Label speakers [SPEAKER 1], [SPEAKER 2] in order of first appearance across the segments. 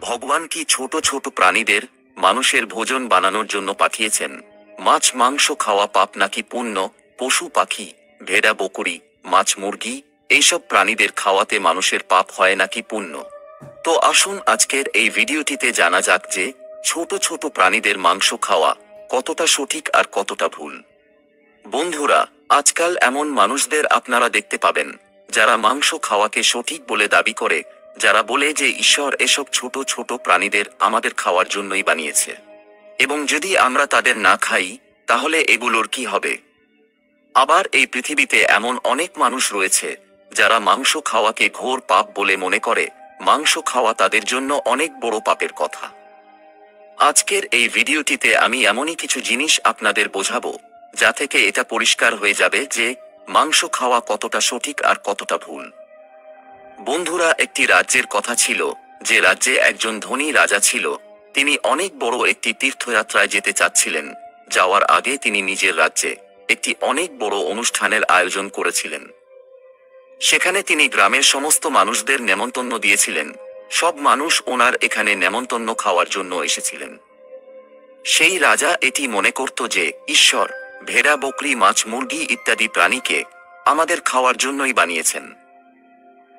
[SPEAKER 1] ভগবান কি ছোট ছোট প্রাণীদের মানুষের ভোজন বানানোর জন্য পাঠিয়েছেন? মাছ মাংস খাওয়া পাপ নাকি পুণ্য? পশু পাখি, ভেড়া বকরি, মাছ মুরগি এইসব প্রাণীদের খাওয়াতে মানুষের পাপ হয় নাকি পুণ্য? তো আসুন আজকের এই ভিডিওটিতে জানা যাক যে ছোট ছোট প্রাণীদের মাংস খাওয়া কতটা সঠিক আর কতটা ভুল। বন্ধুরা, আজকাল এমন মানুষদের আপনারা দেখতে পাবেন যারা মাংস খাওয়াকে সঠিক বলে দাবি করে, যারা বলে যে ঈশ্বর এসব ছোট ছোট প্রাণীদের আমাদের খাওয়ার জন্যই বানিয়েছে, এবং যদি আমরা তাদের না খাই তাহলে এগুলোর কি হবে? আবার এই পৃথিবীতে এমন অনেক মানুষ রয়েছে যারা মাংস খাওয়াকে ঘোর পাপ বলে মনে করে, মাংস খাওয়া তাদের জন্য অনেক বড় পাপের কথা। আজকের এই ভিডিওটিতে আমি এমনই কিছু জিনিস আপনাদের বোঝাবো যা থেকে এটা পরিষ্কার হয়ে যাবে যে মাংস খাওয়া কতটা সঠিক আর কতটা ভুল। বন্ধুরা, একটি রাজ্যের কথা ছিল, যে রাজ্যে একজন ধনী রাজা ছিল। তিনি অনেক বড় একটি তীর্থযাত্রায় যেতে চাচ্ছিলেন। যাওয়ার আগে তিনি নিজের রাজ্যে একটি অনেক বড় অনুষ্ঠানের আয়োজন করেছিলেন। সেখানে তিনি গ্রামের সমস্ত মানুষদের নেমন্তন্ন দিয়েছিলেন। সব মানুষ ওনার এখানে নেমন্তন্ন খাওয়ার জন্য এসেছিলেন। সেই রাজা এটি মনে করত যে ঈশ্বর ভেড়া বকরি মাছ মুরগি ইত্যাদি প্রাণীকে আমাদের খাওয়ার জন্যই বানিয়েছেন।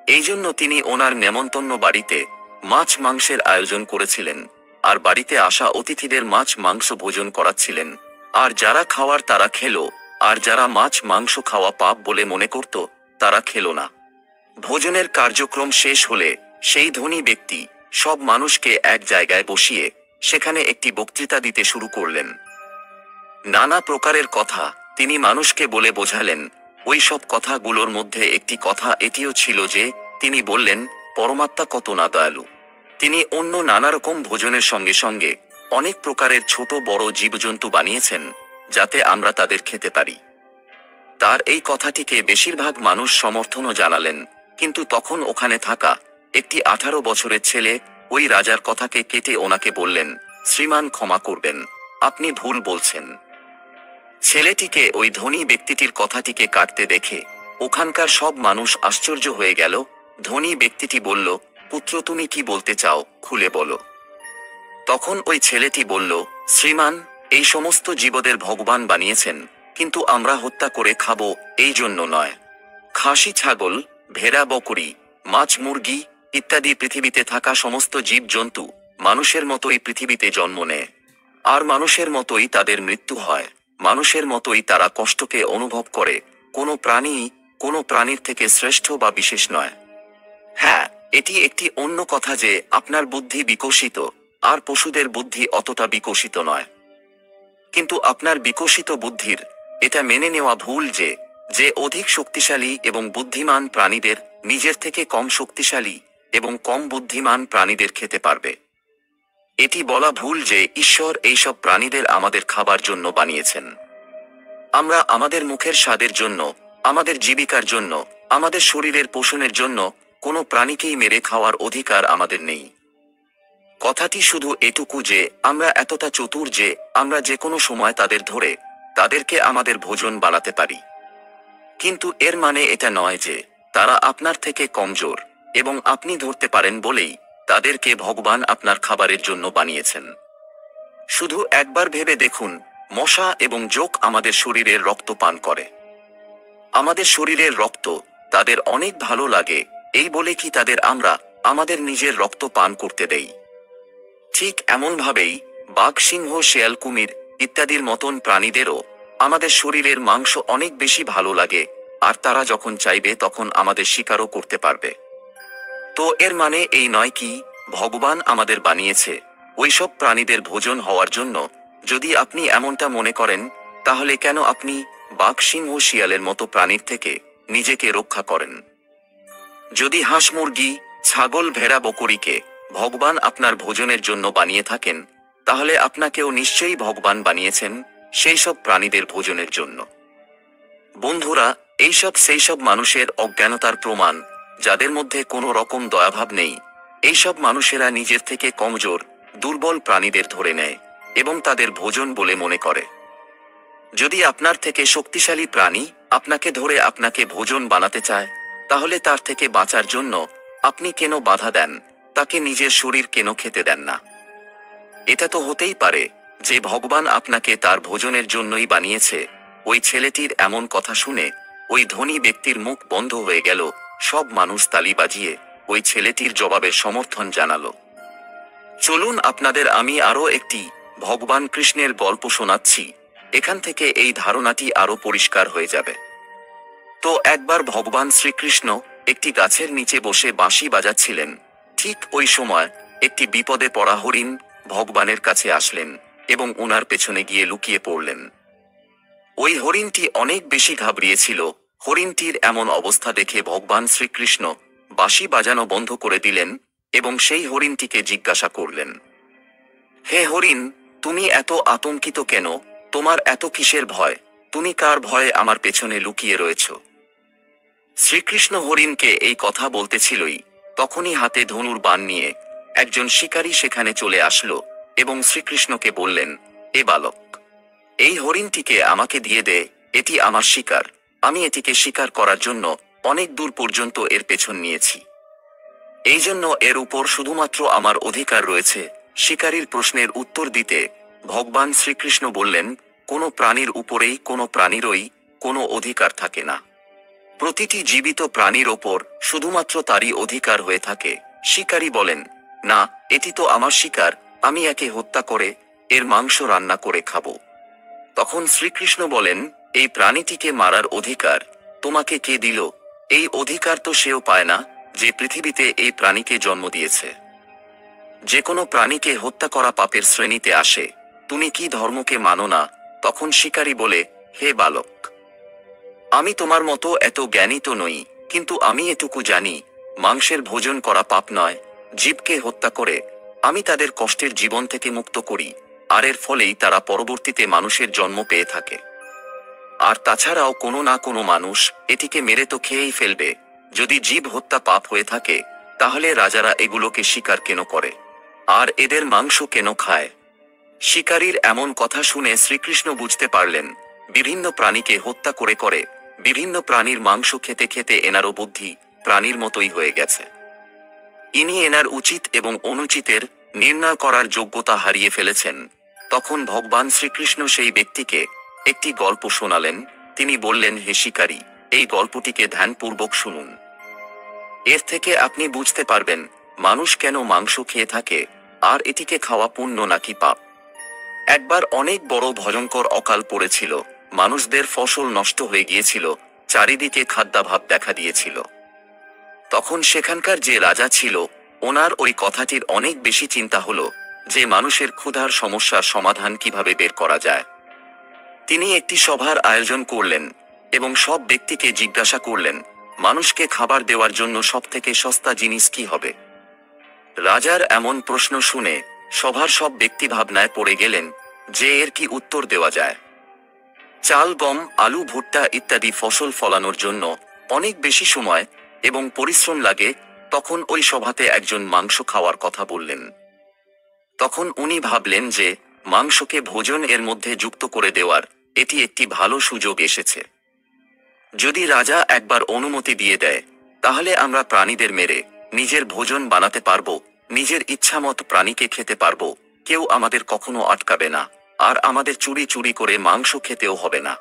[SPEAKER 1] এই জন্য তিনি ওনার নেমন্তন্ন বাড়িতে মাছ মাংসের আয়োজন করেছিলেন, আর বাড়িতে আসা অতিথিদের মাছ মাংস ভোজন করাচ্ছিলেন। আর যারা খাওয়ার তারা খেলো, আর যারা মাছ মাংস খাওয়া পাপ বলে মনে করত তারা খেলো না। ভোজনের কার্যক্রম শেষ হলে সেই ধনী ব্যক্তি সব মানুষকে এক জায়গায় বসিয়ে সেখানে একটি বক্তৃতা দিতে শুরু করলেন। নানা প্রকারের কথা তিনি মানুষকে বলে বোঝালেন। ওই সব কথাগুলোর মধ্যে একটি কথা এটিও ছিল যে তিনি বললেন, পরমাত্মা কত না দয়ালু। তিনি অন্য নানা রকম ভোজনের সঙ্গে সঙ্গে অনেক প্রকারের ছোট বড় জীবজন্তু বানিয়েছেন যাতে আমরা তাদের খেতে পারি। তার এই কথাটিকে বেশিরভাগ মানুষ সমর্থনও জানালেন, কিন্তু তখন ওখানে থাকা একটি 18 বছরের ছেলে ওই রাজার কথাকে কেটে ওনাকে বললেন, শ্রীমান ক্ষমা করবেন, আপনি ভুল বলছেন। ছেলেটিকে ওই ধনী ব্যক্তিটির কথাটিকে কাটতে দেখে ওখানকার সব মানুষ আশ্চর্য হয়ে গেল। ধনী ব্যক্তিটি বলল, পুত্র তুমি কি বলতে চাও, খুলে বলো। তখন ওই ছেলেটি বলল, শ্রীমান, এই সমস্ত জীবদের ভগবান বানিয়েছেন, কিন্তু আমরা হত্যা করে খাবো এই জন্য নয়। খাসি ছাগল, ভেড়া বকরি, মাছ মুরগি ইত্যাদি পৃথিবীতে থাকা সমস্ত জীবজন্তু মানুষের মতোই পৃথিবীতে জন্ম নেয়, আর মানুষের মতোই তাদের মৃত্যু হয়। মানুষের মতোই তারা কষ্টকে অনুভব করে। কোনো প্রাণী কোনো প্রাণীর থেকে শ্রেষ্ঠ বা বিশেষ নয়। হ্যাঁ, এটি একটি অন্য কথা যে আপনার বুদ্ধি বিকশিত, আর পশুদের বুদ্ধি অতটা বিকশিত নয়। কিন্তু আপনার বিকশিত বুদ্ধির এটা মেনে নেওয়া ভুল যে যে অধিক শক্তিশালী এবং বুদ্ধিমান প্রাণীদের নিজের থেকে কম শক্তিশালী এবং কম বুদ্ধিমান প্রাণীদের খেতে পারবে। এটি বলা ভুল যে ঈশ্বর এইসব প্রাণীদের আমাদের খাবার জন্য বানিয়েছেন। আমরা আমাদের মুখের স্বাদের জন্য, আমাদের জীবিকার জন্য, আমাদের শরীরের পোষণের জন্য কোনো প্রাণীকেই মেরে খাওয়ার অধিকার আমাদের নেই। কথাটি শুধু এটুকু যে আমরা এতটা চতুর যে আমরা যে কোনো সময় তাদের ধরে তাদেরকে আমাদের ভোজন বানাতে পারি। কিন্তু এর মানে এটা নয় যে তারা আপনার থেকে কমজোর এবং আপনি ধরতে পারেন বলেই তাদেরকে ভগবান আপনার খাবারের জন্য বানিয়েছেন। শুধু একবার ভেবে দেখুন, মশা এবং জোক আমাদের শরীরের রক্ত পান করে। আমাদের শরীরের রক্ত তাদের অনেক ভালো লাগে এই বলে কি তাদের আমরা আমাদের নিজের রক্ত পান করতে দেই? ঠিক এমনভাবেই বাঘ, সিংহ, শেয়াল, কুমির ইত্যাদির মতন প্রাণীদেরও আমাদের শরীরের মাংস অনেক বেশি ভালো লাগে, আর তারা যখন চাইবে তখন আমাদের শিকারও করতে পারবে। তো এর মানে এই নয় কি ভগবান আমাদের বানিয়েছে ওইসব প্রাণীদের ভোজন হওয়ার জন্য? যদি আপনি এমনটা মনে করেন, তাহলে কেন আপনি বাঘ, সিংহ, শিয়ালের মতো প্রাণীর থেকে নিজেকে রক্ষা করেন? যদি হাঁস, মুরগি, ছাগল, ভেড়া, বকরিকে ভগবান আপনার ভোজনের জন্য বানিয়ে থাকেন, তাহলে আপনাকেও নিশ্চয়ই ভগবান বানিয়েছেন সেই সব প্রাণীদের ভোজনের জন্য। বন্ধুরা, এইসব সেই সব মানুষের অজ্ঞানতার প্রমাণ যাদের মধ্যে কোনো রকম দয়াভাব নেই। এইসব মানুষেরা নিজের থেকে কমজোর, দুর্বল প্রাণীদের ধরে নেয় এবং তাদের ভোজন বলে মনে করে। যদি আপনার থেকে শক্তিশালী প্রাণী আপনাকে ধরে আপনাকে ভোজন বানাতে চায়, তাহলে তার থেকে বাঁচার জন্য আপনি কেন বাধা দেন তাকে নিজের শরীর কেন খেতে দেন না? এটা তো হতেই পারে যে ভগবান আপনাকে তার ভোজনের জন্যই বানিয়েছে। ওই ছেলেটির এমন কথা শুনে ওই ধনী ব্যক্তির মুখ বন্ধ হয়ে গেল। সব মানুষ তালি বাজিয়ে ওই ছেলেটির জবাবের সমর্থন জানালো। চলুন আপনাদের আমি আরও একটি ভগবান কৃষ্ণের গল্প শোনাচ্ছি, এখান থেকে এই ধারণাটি আরও পরিষ্কার হয়ে যাবে। তো একবার ভগবান শ্রীকৃষ্ণ একটি গাছের নিচে বসে বাঁশি বাজাচ্ছিলেন। ঠিক ওই সময় একটি বিপদে পড়া হরিণ ভগবানের কাছে আসলেন এবং ওনার পেছনে গিয়ে লুকিয়ে পড়লেন। ওই হরিণটি অনেক বেশি ঘাবড়িয়েছিল। হরিণটির এমন অবস্থা দেখে ভগবান শ্রীকৃষ্ণ বাঁশি বাজানো বন্ধ করে দিলেন এবং সেই হরিণটিকে জিজ্ঞাসা করলেন, হে হরিণ, তুমি এত আতঙ্কিত কেন? তোমার এত কিসের ভয়? তুমি কার ভয়ে আমার পেছনে লুকিয়ে রয়েছ? শ্রীকৃষ্ণ হরিণকে এই কথা বলতেছিলই, তখনই হাতে ধনুর বাণ নিয়ে একজন শিকারী সেখানে চলে আসলো এবং শ্রীকৃষ্ণকে বললেন, এ বালক, এই হরিণটিকে আমাকে দিয়ে দে, এটি আমার শিকার। আমি এটিকে শিকার করার জন্য অনেক দূর পর্যন্ত এর পেছন নিয়েছি। এই জন্য এর উপর শুধুমাত্র আমার অধিকার রয়েছে। শিকারীর প্রশ্নের উত্তর দিতে ভগবান শ্রীকৃষ্ণ বললেন, কোনো প্রাণীর উপরেই কোনো প্রাণীরই কোনো অধিকার থাকে না। প্রতিটি জীবিত প্রাণীর ওপর শুধুমাত্র তারই অধিকার হয়ে থাকে। শিকারী বলেন, না, এটি তো আমার শিকার, আমি একে হত্যা করে এর মাংস রান্না করে খাবো। তখন শ্রীকৃষ্ণ বলেন, এই প্রাণীটিকে মারার অধিকার তোমাকে কে দিল? এই অধিকার তো সেও পায় না যে পৃথিবীতে এই প্রাণীকে জন্ম দিয়েছে। যে কোনো প্রাণীকে হত্যা করা পাপের শ্রেণীতে আসে। তুমি কি ধর্মকে মানো না? তখন শিকারী বলে, হে বালক, আমি তোমার মতো এত জ্ঞানী তো নই, কিন্তু আমি এটুকু জানি মাংসের ভোজন করা পাপ নয়। জীবকে হত্যা করে আমি তাদের কষ্টের জীবন থেকে মুক্ত করি, আর এর ফলেই তারা পরবর্তীতে মানুষের জন্ম পেয়ে থাকে। আর তাছাড়াও কোনো না কোনো মানুষ এটিকে মেরে তো খেয়েই ফেলবে। যদি জীব হত্যা পাপ হয়ে থাকে, তাহলে রাজারা এগুলোকে শিকার কেন করে আর এদের মাংস কেন খায়? শিকারীর এমন কথা শুনে শ্রীকৃষ্ণ বুঝতে পারলেন, বিভিন্ন প্রাণীকে হত্যা করে করে বিভিন্ন প্রাণীর মাংস খেতে খেতে এনারও বুদ্ধি প্রাণীর মতোই হয়ে গেছে। ইনি এনার উচিত এবং অনুচিতের নির্ণয় করার যোগ্যতা হারিয়ে ফেলেছেন। তখন ভগবান শ্রীকৃষ্ণ সেই ব্যক্তিকে একটি গল্প শোনালেন। তিনি বললেন, হে শিকারী, এই গল্পটিকে ধ্যানপূর্বক শুনুন। এর থেকে আপনি বুঝতে পারবেন মানুষ কেন মাংস খেয়ে থাকে আর এটিকে খাওয়া পুণ্য নাকি পাপ। একবার অনেক বড় ভয়ঙ্কর অকাল পড়েছিল। মানুষদের ফসল নষ্ট হয়ে গিয়েছিল, চারিদিকে খাদ্যাভাব দেখা দিয়েছিল। তখন সেখানকার যে রাজা ছিল, ওনার ওই কথাটির অনেক বেশি চিন্তা হলো যে মানুষের ক্ষুধার সমস্যার সমাধান কিভাবে বের করা যায়। তিনি একটি সভার আয়োজন করলেন এবং সব ব্যক্তিকে জিজ্ঞাসা করলেন, মানুষকে খাবার দেওয়ার জন্য সবথেকে সস্তা জিনিস কি হবে? রাজার এমন প্রশ্ন শুনে সভার সব ব্যক্তি ভাবনায় পড়ে গেলেন যে এর কি উত্তর দেওয়া যায়। চাল, গম, আলু, ভুট্টা ইত্যাদি ফসল ফলানোর জন্য অনেক বেশি সময় এবং পরিশ্রম লাগে। তখন ওই সভাতে একজন মাংস খাওয়ার কথা বললেন। তখন উনি ভাবলেন যে মাংসকে ভোজন এর মধ্যে যুক্ত করে দেওয়ার এটি একটি ভালো সুযোগ এসেছে। যদি রাজা একবার অনুমতি দিয়ে দেয়, তাহলে আমরা প্রাণীদের মেরে নিজের ভোজন বানাতে পারবো, নিজের ইচ্ছামত প্রাণীকে খেতে পারবো। কেউ আমাদের কখনো আটকাবে না, আর আমাদের চুরি চুরি করে মাংস খেতেও হবে না।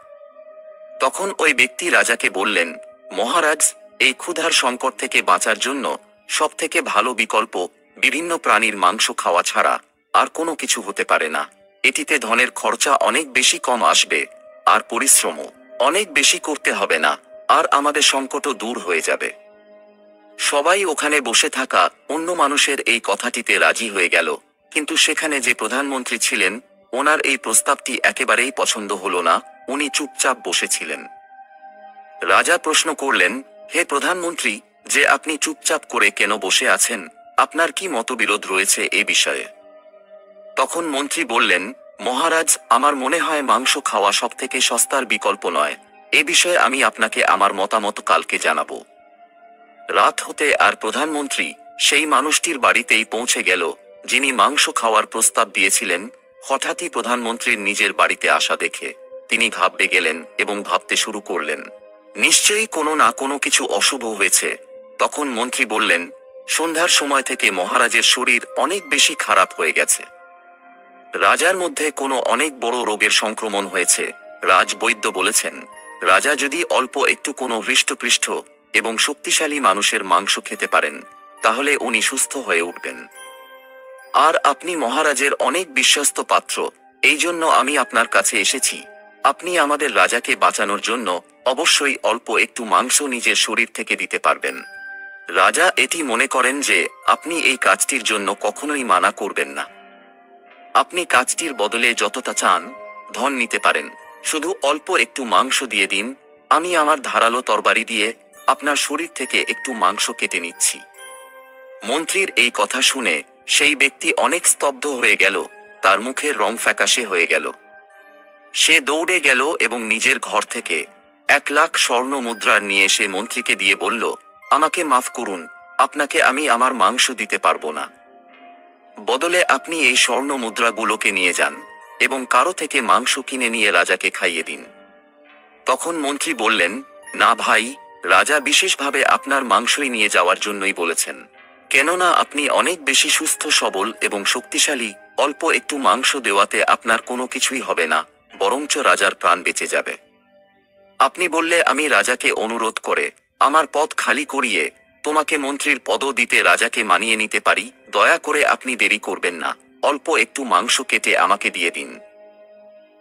[SPEAKER 1] তখন ওই ব্যক্তি রাজাকে বললেন, মহারাজ, এই ক্ষুধার সংকট থেকে বাঁচার জন্য সবথেকে ভালো বিকল্প বিভিন্ন প্রাণীর মাংস খাওয়া ছাড়া আর কোনো কিছু হতে পারে না। এটিতে ধনের খরচা অনেক বেশি কম আসবে, আর পরিশ্রমও অনেক বেশি করতে হবে না, আর আমাদের সংকটও দূর হয়ে যাবে। সবাই ওখানে বসে থাকা অন্য মানুষের এই কথাটিতে রাজি হয়ে গেল, কিন্তু সেখানে যে প্রধানমন্ত্রী ছিলেন, ওনার এই প্রস্তাবটি একেবারেই পছন্দ হলো না। উনি চুপচাপ বসেছিলেন। রাজা প্রশ্ন করলেন, হে প্রধানমন্ত্রী, যে আপনি চুপচাপ করে কেন বসে আছেন? আপনার কি মতবিরোধ রয়েছে এ বিষয়ে? তখন মন্ত্রী বললেন, মহারাজ, আমার মনে হয় মাংস খাওয়া সবথেকে সস্তার বিকল্প নয়। এ বিষয়ে আমি আপনাকে আমার মতামত কালকে জানাবো। রাত হতে আর প্রধানমন্ত্রী সেই মানুষটির বাড়িতেই পৌঁছে গেল যিনি মাংস খাওয়ার প্রস্তাব দিয়েছিলেন। হঠাৎই প্রধানমন্ত্রীর নিজের বাড়িতে আসা দেখে তিনি ঘাবড়ে গেলেন এবং ভাবতে শুরু করলেন, নিশ্চয়ই কোনো না কোনো কিছু অশুভ হয়েছে। তখন মন্ত্রী বললেন, সন্ধ্যার সময় থেকে মহারাজের শরীর অনেক বেশি খারাপ হয়ে গেছে। রাজার মধ্যে কোনো অনেক বড় রোগের সংক্রমণ হয়েছে। রাজবৈদ্য বলেছেন, রাজা যদি অল্প একটু কোনো হৃষ্টপৃষ্ট এবং শক্তিশালী মানুষের মাংস খেতে পারেন, তাহলে উনি সুস্থ হয়ে উঠবেন। আর আপনি মহারাজের অনেক বিশ্বস্ত পাত্র, এই জন্য আমি আপনার কাছে এসেছি। আপনি আমাদের রাজাকে বাঁচানোর জন্য অবশ্যই অল্প একটু মাংস নিজের শরীর থেকে দিতে পারবেন। রাজা এটি মনে করেন যে আপনি এই কাজটির জন্য কখনোই মানা করবেন না। আপনি কাজটির বদলে যতটা চান ধন নিতে পারেন, শুধু অল্প একটু মাংস দিয়ে দিন। আমি আমার ধারালো তরবারি দিয়ে আপনার শরীর থেকে একটু মাংস কেটে নিচ্ছি। মন্ত্রীর এই কথা শুনে সেই ব্যক্তি অনেক স্তব্ধ হয়ে গেল, তার মুখের রং ফ্যাকাশে হয়ে গেল। সে দৌড়ে গেল এবং নিজের ঘর থেকে 1,00,000 স্বর্ণ মুদ্রা নিয়ে এসে মন্ত্রীকে দিয়ে বলল, আমাকে মাফ করুন, আপনাকে আমি আমার মাংস দিতে পারবো না। বদলে আপনি এই স্বর্ণ মুদ্রাগুলোকে নিয়ে যান এবং কারো থেকে মাংস কিনে নিয়ে রাজাকে খাইয়ে দিন। তখন মন্ত্রী বললেন, না ভাই, রাজা বিশেষভাবে আপনার মাংসই নিয়ে যাওয়ার জন্যই বলেছেন। কেননা আপনি অনেক বেশি সুস্থ সবল এবং শক্তিশালী, অল্প একটু মাংস দেওয়াতে আপনার কোনো কিছুই হবে না, বরঞ্চ রাজার প্রাণ বেঁচে যাবে। আপনি বললে আমি রাজাকে অনুরোধ করে আমার পদ খালি করিয়ে তোমাকে মন্ত্রীর পদও দিতে রাজাকে মানিয়ে নিতে পারি। দয়া করে আপনি দেরি করবেন না, অল্প একটু মাংস কেটে আমাকে দিয়ে দিন।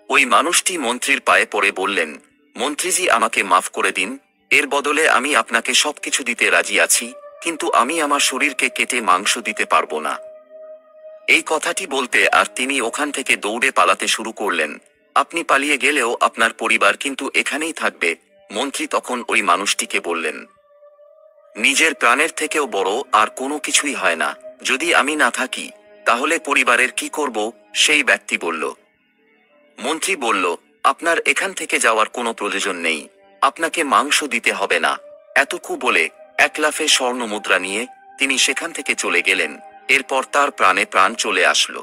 [SPEAKER 1] ওই মানুষটি মন্ত্রীর পায়ে পড়ে বললেন, মন্ত্রীজি আমাকে মাফ করে দিন, এর বদলে আমি আপনাকে সবকিছু দিতে রাজি আছি, কিন্তু আমি আমার শরীরকে কেটে মাংস দিতে পারবো না। এই কথাটি বলতে আর তিনি ওখান থেকে দৌড়ে পালাতে শুরু করলেন। আপনি পালিয়ে গেলেও আপনার পরিবার কিন্তু এখানেই থাকবে। মন্ত্রী তখন ওই মানুষটিকে বললেন, নিজের প্রাণের থেকেও বড় আর কোনো কিছুই হয় না। যদি আমি না থাকি তাহলে পরিবারের কি করব? সেই ব্যক্তি বলল। মন্ত্রী বলল, আপনার এখান থেকে যাওয়ার কোনো প্রয়োজন নেই, আপনাকে মাংস দিতে হবে না। এতটুকু বলে 1,00,000 স্বর্ণ মুদ্রা নিয়ে তিনি সেখান থেকে চলে গেলেন। এরপর তার প্রাণে প্রাণ চলে আসলো।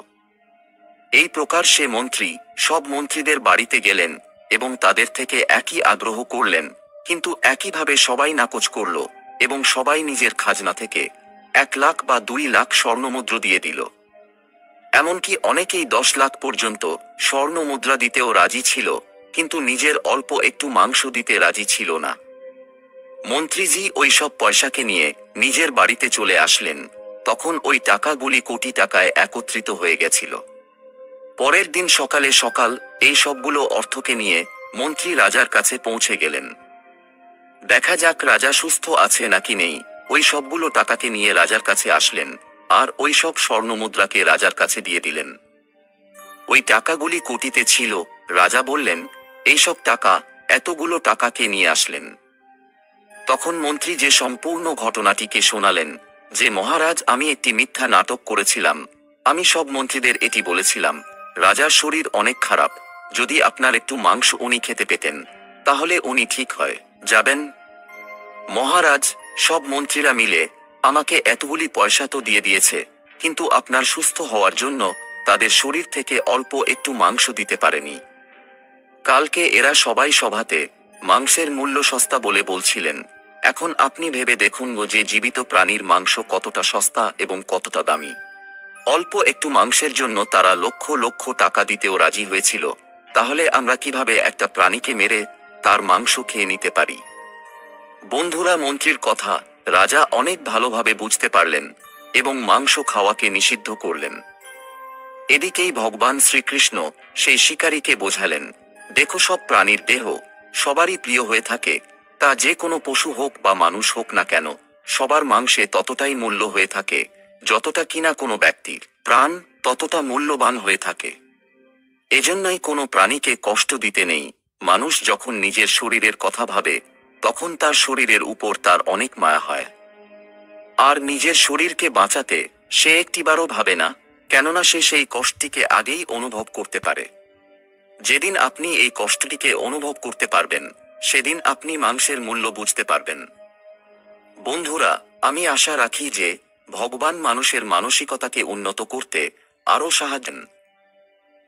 [SPEAKER 1] এই প্রকার সে মন্ত্রী সব মন্ত্রীদের বাড়িতে গেলেন এবং তাদের থেকে একই আগ্রহ করলেন, কিন্তু একইভাবে সবাই নাকচ করল এবং সবাই নিজের খাজনা থেকে 1,00,000 বা 2,00,000 স্বর্ণমুদ্রা দিয়ে দিল। এমনকি অনেকেই 10,00,000 পর্যন্ত স্বর্ণ মুদ্রা দিতেও রাজি ছিল, কিন্তু নিজের অল্প একটু মাংস দিতে রাজি ছিল না। মন্ত্রীজি ওই সব পয়সাকে নিয়ে নিজের বাড়িতে চলে আসলেন। তখন ওই টাকাগুলি কোটি টাকায় একত্রিত হয়ে গেছিল। পরের দিন সকালে সকাল এই সবগুলো অর্থকে নিয়ে মন্ত্রী রাজার কাছে পৌঁছে গেলেন। দেখা যাক রাজা সুস্থ আছে নাকি নেই। ওই সবগুলো টাকাকে নিয়ে রাজার কাছে আসলেন আর ওই সব স্বর্ণমুদ্রাকে রাজার কাছে দিয়ে দিলেন। ওই টাকাগুলি কোটিতে ছিল। রাজা বললেন, এইসব টাকা, এতগুলো টাকাকে নিয়ে আসলেন? তখন মন্ত্রী যে সম্পূর্ণ ঘটনাটিকে শোনালেন, যে মহারাজ, আমি একটি মিথ্যা নাটক করেছিলাম। আমি সব মন্ত্রীদের এটি বলেছিলাম, রাজার শরীর অনেক খারাপ, যদি আপনার একটু মাংস উনি খেতে পেতেন তাহলে উনি ঠিক হয়ে যাবেন। মহারাজ, সব মন্ত্রীরা মিলে আমাকে এতগুলি পয়সা তো দিয়ে দিয়েছে, কিন্তু আপনার সুস্থ হওয়ার জন্য তাদের শরীর থেকে অল্প একটু মাংস দিতে পারেনি। কালকে এরা সবাই সভাতে মাংসের মূল্য সস্তা বলে বলছিলেন। এখন আপনি ভেবে দেখুন যে জীবিত প্রাণীর মাংস কতটা সস্তা এবং কতটা দামি। অল্প একটু মাংসের জন্য তারা লক্ষ লক্ষ টাকা দিতেও রাজি হয়েছিল। তাহলে আমরা কিভাবে একটা প্রাণীকে মেরে তার মাংস খেয়ে নিতে পারি? বন্ধুরা, মন্ত্রীর কথা রাজা অনেক ভালোভাবে বুঝতে পারলেন এবং মাংস খাওয়াকে নিষিদ্ধ করলেন। এদিকেই ভগবান শ্রীকৃষ্ণ সেই শিকারীকে বোঝালেন, দেখো, সব প্রাণীর দেহ সবারই প্রিয় হয়ে থাকে, তা যে কোনো পশু হোক বা মানুষ হোক না কেন, সবার মাংসে ততটাই মূল্য হয়ে থাকে যতটা কিনা কোনো ব্যক্তির প্রাণ ততটা মূল্যবান হয়ে থাকে। এজন্যই কোনো প্রাণীকে কষ্ট দিতে নেই। মানুষ যখন নিজের শরীরের কথা ভাবে তখন তার শরীরের উপর তার অনেক মায়া হয়, আর নিজের শরীরকে বাঁচাতে সে একটিবারও ভাবে না, কেননা সে সেই কষ্টটিকে আগেই অনুভব করতে পারে। যেদিন আপনি এই কষ্টটিকে অনুভব করতে পারবেন সেদিন আপনি মাংসের মূল্য বুঝতে পারবেন। বন্ধুরা, আমি আশা রাখি যে ভগবান মানুষের মানসিকতাকে উন্নত করতে আরও সাহায্য।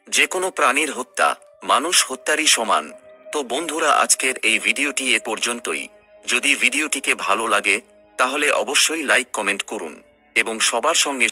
[SPEAKER 1] যে কোনো প্রাণীর হত্যা মানুষ হত্যারই সমান। তো বন্ধুরা, আজকের এই ভিডিওটি এ পর্যন্তই। যদি ভিডিওটিকে ভালো লাগে তাহলে অবশ্যই লাইক কমেন্ট করুন এবং সবার সঙ্গে